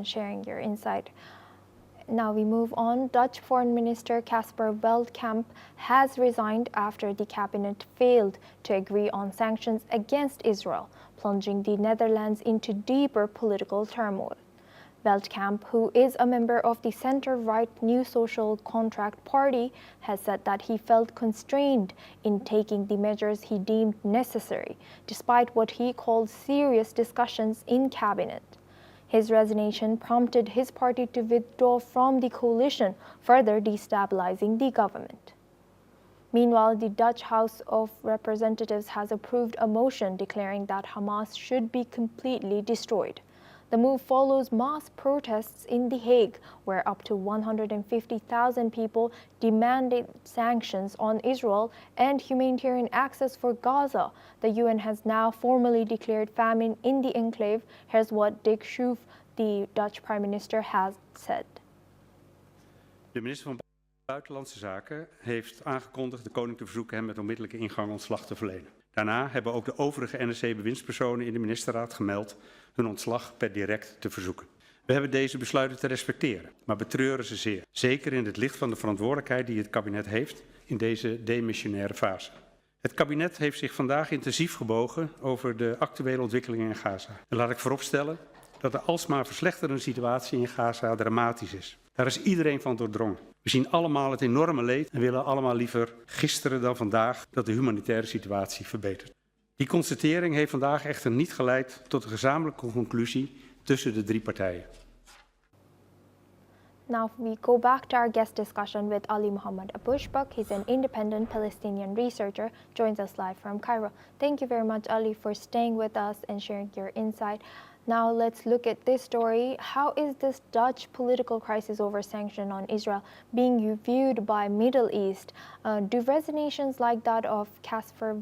and sharing your insight. Now we move on. Dutch Foreign Minister Caspar Veldkamp has resigned after the cabinet failed to agree on sanctions against Israel, plunging the Netherlands into deeper political turmoil. Veldkamp, who is a member of the center-right New Social Contract Party, has said that he felt constrained in taking the measures he deemed necessary, despite what he called serious discussions in cabinet. His resignation prompted his party to withdraw from the coalition, further destabilizing the government. Meanwhile, the Dutch House of Representatives has approved a motion declaring that Hamas should be completely destroyed. The move follows mass protests in The Hague, where up to 150,000 people demanded sanctions on Israel and humanitarian access for Gaza. The UN has now formally declared famine in the enclave. Here's what Dick Schoof, the Dutch Prime Minister, has said. De minister van Buitenlandse Zaken heeft aangekondigd de koning te verzoeken hem met onmiddellijke ingang ontslag te verlenen. Daarna hebben ook de overige NSC-bewindspersonen in de ministerraad gemeld hun ontslag per direct te verzoeken. We hebben deze besluiten te respecteren, maar betreuren ze zeer. Zeker in het licht van de verantwoordelijkheid die het kabinet heeft in deze demissionaire fase. Het kabinet heeft zich vandaag intensief gebogen over de actuele ontwikkelingen in Gaza. En laat ik vooropstellen dat de alsmaar verslechterende situatie in Gaza dramatisch is. Daar is iedereen van doordrongen. We zien allemaal het enorme leed en willen allemaal liever gisteren dan vandaag dat de humanitaire situatie verbetert. Die constatering heeft vandaag echter niet geleid tot een gezamenlijke conclusie tussen de drie partijen. Now we go back to our guest discussion with Ali Mohammed Abushbak. He's an independent Palestinian researcher, joins us live from Cairo. Thank you very much, Ali, for staying with us and sharing your insight. Now let's look at this story. How is this Dutch political crisis over sanction on Israel being viewed by Middle East? Do resignations like that of Caspar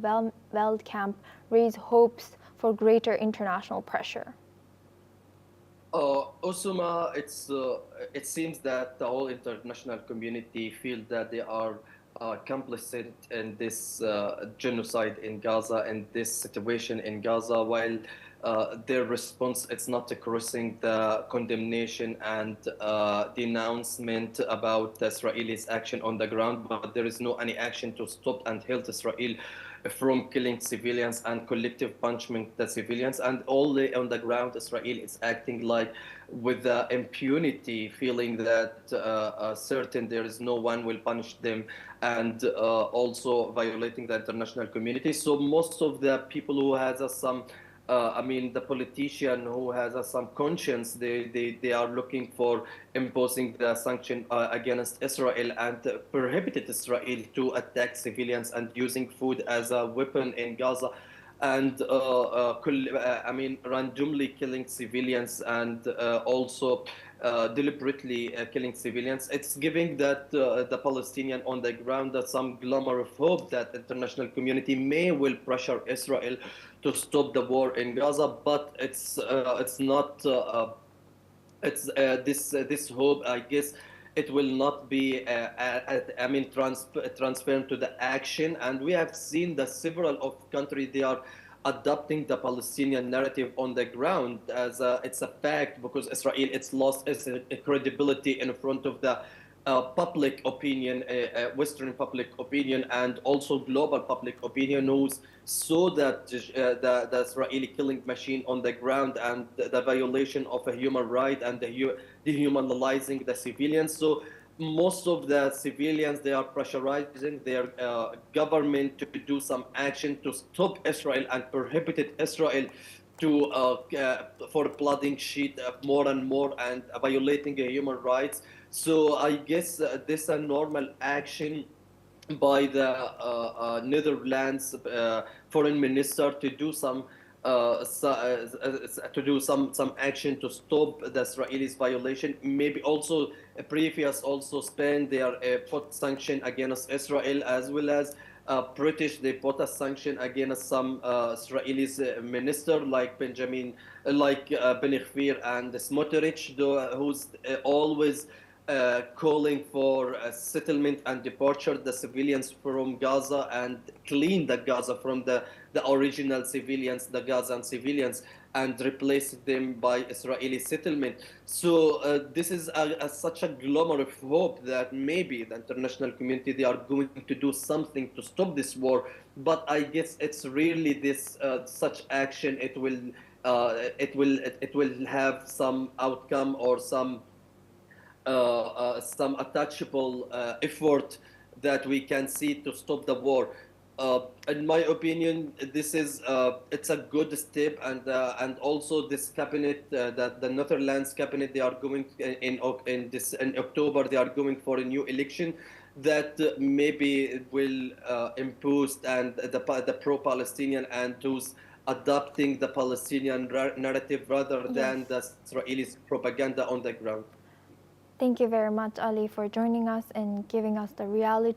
Veldkamp raise hopes for greater international pressure? Osuma, it seems that the whole international community feel that they are complicit in this genocide in Gaza and this situation in Gaza, while their response it's not crossing the condemnation and denouncement about the Israelis' action on the ground, but there is no any action to stop and halt Israel from killing civilians and collective punishment the civilians. And all on the ground, Israel is acting like with the impunity, feeling that certain there is no one will punish them, and also violating the international community. So most of the people who has some the politician who has some conscience, they are looking for imposing the sanction against Israel and prohibited Israel to attack civilians and using food as a weapon in Gaza, and randomly killing civilians and also deliberately killing civilians. It's giving that the Palestinian on the ground that some glimmer of hope that international community will pressure Israel to stop the war in Gaza, but it's not. This hope, I guess, it will not be transferred to the action. And we have seen that several of countries, they are adopting the Palestinian narrative on the ground as it's a fact, because Israel it's lost its credibility in front of the public opinion, Western public opinion, and also global public opinion, who saw that the Israeli killing machine on the ground and the violation of a human right and the dehumanizing the civilians. So most of the civilians, they are pressurizing their government to do some action to stop Israel and prohibited Israel to for flooding shit more and more and violating human rights. So I guess this is a normal action by the Netherlands foreign minister to do some action to stop the Israelis violation. Maybe also previous also Spain, they are put sanction against Israel, as well as British, they put a sanction against some Israelis minister like Ben Gvir and Smotrich, who's always calling for settlement and departure the civilians from Gaza and clean the Gaza from the original civilians, the Gazan civilians. and replace them by Israeli settlement. So this is such a glimmer of hope that maybe the international community, they are going to do something to stop this war. But I guess it's really this such action, it will have some outcome or some attachable effort that we can see to stop the war. In my opinion, this is it's a good step, and also this cabinet, that the Netherlands cabinet, they are going in October, they are going for a new election that maybe will impose and the pro-Palestinian and those adopting the Palestinian narrative rather than the Israeli propaganda on the ground. Thank you very much, Ali, for joining us and giving us the reality